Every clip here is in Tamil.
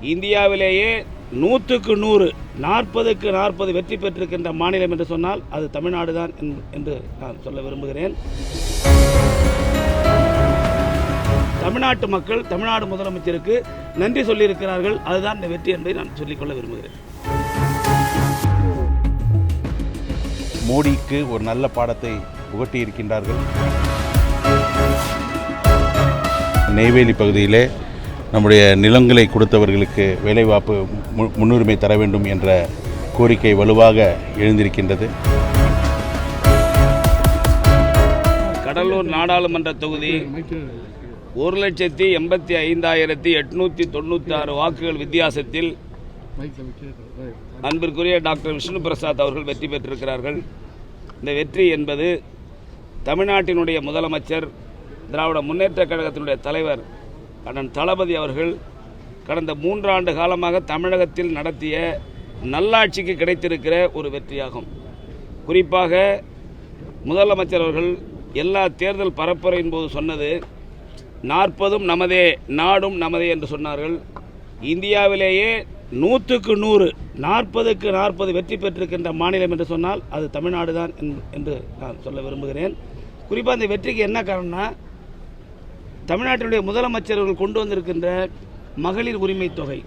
இந்தியாவிலேயே 100க்கு 100 40க்கு 40 வெற்றி பெற்றிருக்கின்ற மாநிலம் என்று சொன்னால் அது தமிழ்நாடு தான் என்று நான் சொல்ல விரும்புகிறேன். தமிழ்நாட்டு மக்கள் தமிழ்நாடு முதலமைச்சருக்கு நன்றி சொல்லியிருக்கிறார்கள். அதுதான் இந்த வெற்றி என்பதை நான் சொல்லிக்கொள்ள விரும்புகிறேன். மோடிக்கு ஒரு நல்ல பாடத்தை புகட்டி இருக்கின்றார்கள். நெய்வேலி பகுதியிலே நம்முடைய நிலங்களை கொடுத்தவர்களுக்கு வேலைவாய்ப்பு முன்னுரிமை தர வேண்டும் என்ற கோரிக்கை வலுவாக எழுந்திருக்கின்றது. கடலூர் நாடாளுமன்ற தொகுதி 1,85,896 வாக்குகள் வித்தியாசத்தில் அன்பிற்குரிய டாக்டர் விஷ்ணு பிரசாத் அவர்கள் வெற்றி பெற்றிருக்கிறார்கள். இந்த வெற்றி என்பது தமிழ்நாட்டினுடைய முதலமைச்சர் திராவிட முன்னேற்றக் கழகத்தினுடைய தலைவர் அண்ணன் தளபதி அவர்கள் கடந்த 3 ஆண்டு காலமாக தமிழகத்தில் நடத்திய நல்லாட்சிக்கு கிடைத்திருக்கிற ஒரு வெற்றியாகும். குறிப்பாக முதலமைச்சர் அவர்கள் எல்லா தேர்தல் பரப்புரையின் போது சொன்னது 40ம் நமதே நாடும் நமதே என்று சொன்னார்கள். இந்தியாவிலேயே 100க்கு 100 40க்கு 40 வெற்றி பெற்றிருக்கின்ற மாநிலம் என்று சொன்னால் அது தமிழ்நாடு தான் என்று நான் சொல்ல விரும்புகிறேன். குறிப்பாக அந்த வெற்றிக்கு என்ன காரணம்னா, தமிழ்நாட்டினுடைய முதலமைச்சர்கள் கொண்டு வந்திருக்கின்ற மகளிர் உரிமை தொகை,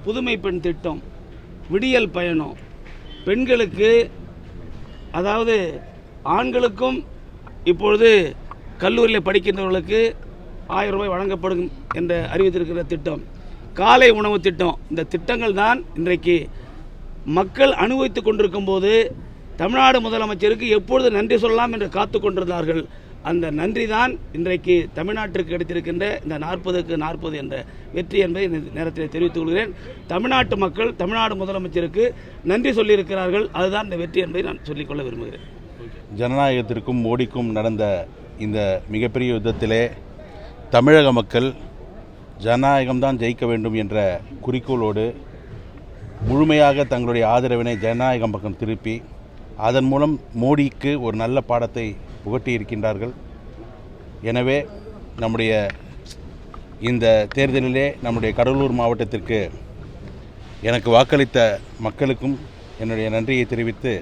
புதுமை பெண் திட்டம், விடியல் பயணம், பெண்களுக்கு அதாவது ஆண்களுக்கும் இப்பொழுது கல்லூரியில் படிக்கின்றவர்களுக்கு 1000 ரூபாய் வழங்கப்படும் என்று அறிவித்திருக்கிற திட்டம், காலை உணவு திட்டம். இந்த திட்டங்கள் தான் இன்றைக்கு மக்கள் அனுபவித்துக் கொண்டிருக்கும் போது தமிழ்நாடு முதலமைச்சருக்கு எப்பொழுது நன்றி சொல்லலாம் என்று காத்து கொண்டிருந்தார்கள். அந்த நன்றி தான் இன்றைக்கு தமிழ்நாட்டிற்கு கிடைத்திருக்கின்ற இந்த 40க்கு 40 என்ற வெற்றி என்பதை இந்த நேரத்தில் தெரிவித்துக் கொள்கிறேன். தமிழ்நாட்டு மக்கள் தமிழ்நாடு முதலமைச்சருக்கு நன்றி சொல்லியிருக்கிறார்கள். அதுதான் இந்த வெற்றி என்பதை நான் சொல்லிக்கொள்ள விரும்புகிறேன். ஜனநாயகத்திற்கும் மோடிக்கும் நடந்த இந்த மிகப்பெரிய யுத்தத்திலே தமிழக மக்கள் ஜனநாயகம்தான் ஜெயிக்க வேண்டும் என்ற குறிக்கோளோடு முழுமையாக தங்களுடைய ஆதரவினை ஜனநாயகம் பக்கம் திருப்பி அதன் மூலம் மோடிக்கு ஒரு நல்ல பாடத்தை புகட்டி இருக்கின்றார்கள். எனவே நம்முடைய இந்த தேர்தலிலே நம்முடைய கடலூர் மாவட்டத்திற்கு எனக்கு வாக்களித்த மக்களுக்கும் என்னுடைய நன்றியை தெரிவித்து,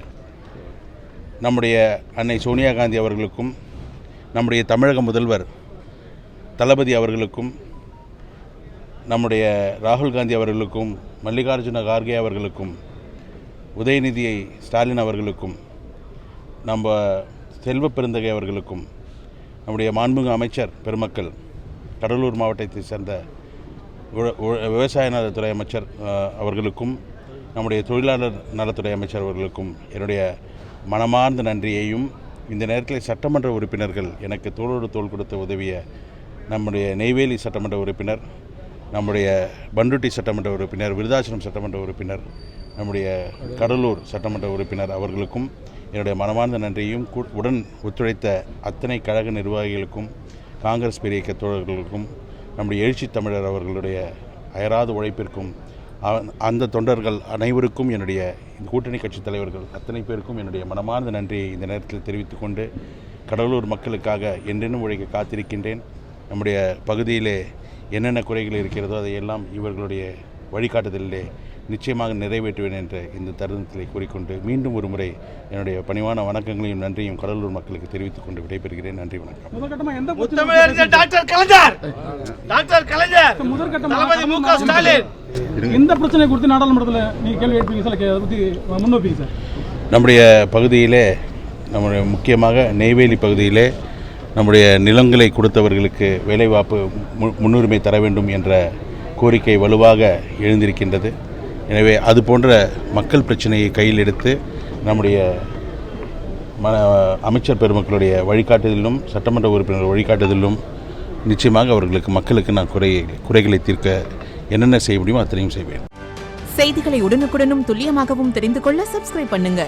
நம்முடைய அன்னை சோனியா காந்தி அவர்களுக்கும் நம்முடைய தமிழக முதல்வர் தளபதி அவர்களுக்கும் நம்முடைய ராகுல் காந்தி அவர்களுக்கும் மல்லிகார்ஜுன கார்கே அவர்களுக்கும் உதயநிதி ஸ்டாலின் அவர்களுக்கும் நம்ம செல்வ பெருந்தகை அவர்களுக்கும் நம்முடைய மாண்புமிகு அமைச்சர் பெருமக்கள் கடலூர் மாவட்டத்தை சேர்ந்த விவசாய நலத்துறை அமைச்சர் அவர்களுக்கும் நம்முடைய தொழிலாளர் நலத்துறை அமைச்சர் அவர்களுக்கும் என்னுடைய மனமார்ந்த நன்றியையும், இந்த நேரத்தில் சட்டமன்ற உறுப்பினர்கள் எனக்கு தோளோடு தோள் கொடுத்து உதவிய நம்முடைய நெய்வேலி சட்டமன்ற உறுப்பினர், நம்முடைய பண்ருட்டி சட்டமன்ற உறுப்பினர், விருதாச்சலம் சட்டமன்ற உறுப்பினர், நம்முடைய கடலூர் சட்டமன்ற உறுப்பினர் அவர்களுக்கும் என்னுடைய மனமார்ந்த நன்றியையும், உடன் ஒத்துழைத்த அத்தனை கழக நிர்வாகிகளுக்கும், காங்கிரஸ் பெரிய தோழர்களுக்கும், நம்முடைய எழுச்சி தமிழர் அவர்களுடைய அயராத உழைப்பிற்கும், அந்த தொண்டர்கள் அனைவருக்கும், என்னுடைய கூட்டணி கட்சி தலைவர்கள் அத்தனை பேருக்கும் என்னுடைய மனமார்ந்த நன்றியை இந்த நேரத்தில் தெரிவித்துக் கொண்டு, கடலூர் மக்களுக்காக என்றென்னும் உழைக்க காத்திருக்கின்றேன். நம்முடைய பகுதியிலே என்னென்ன குறைகள் இருக்கிறதோ அதையெல்லாம் இவர்களுடைய வழிகாட்டுதலிலே நிச்சயமாக நிறைவேற்றுவேன் என்ற இந்த தருணத்திலே கூறிக்கொண்டு மீண்டும் ஒரு முறை என்னுடைய பணிவான வணக்கங்களையும் நன்றியும் கடலூர் மக்களுக்கு தெரிவித்துக் கொண்டு விடைபெறுகிறேன். நன்றி, வணக்கம். எந்த பிரச்சனை குறித்து நாடாளுமன்றத்தில் நீங்கள் கேள்வி எழுப்பீங்க சார், அதை பற்றி முன்வைப்பீங்க சார்? நம்முடைய பகுதியிலே, நம்முடைய முக்கியமாக நெய்வேலி பகுதியிலே நம்முடைய நிலங்களை கொடுத்தவர்களுக்கு வேலைவாய்ப்பு முன்னுரிமை தர வேண்டும் என்ற கோரிக்கை வலுவாக எழுந்திருக்கின்றது. எனவே அது போன்ற மக்கள் பிரச்சனையை கையில் எடுத்து நம்முடைய அமைச்சர் பெருமக்களுடைய வழிகாட்டுதலிலும் சட்டமன்ற உறுப்பினர் வழிகாட்டுதலிலும் நிச்சயமாக அவர்களுக்கு மக்களுக்கு நான் குறைகளை தீர்க்க என்னென்ன செய்ய முடியுமோ அத்தனையும் செய்வேன். செய்திகளை உடனுக்குடனும் துல்லியமாகவும் தெரிந்து கொள்ள சப்ஸ்கிரைப் பண்ணுங்க.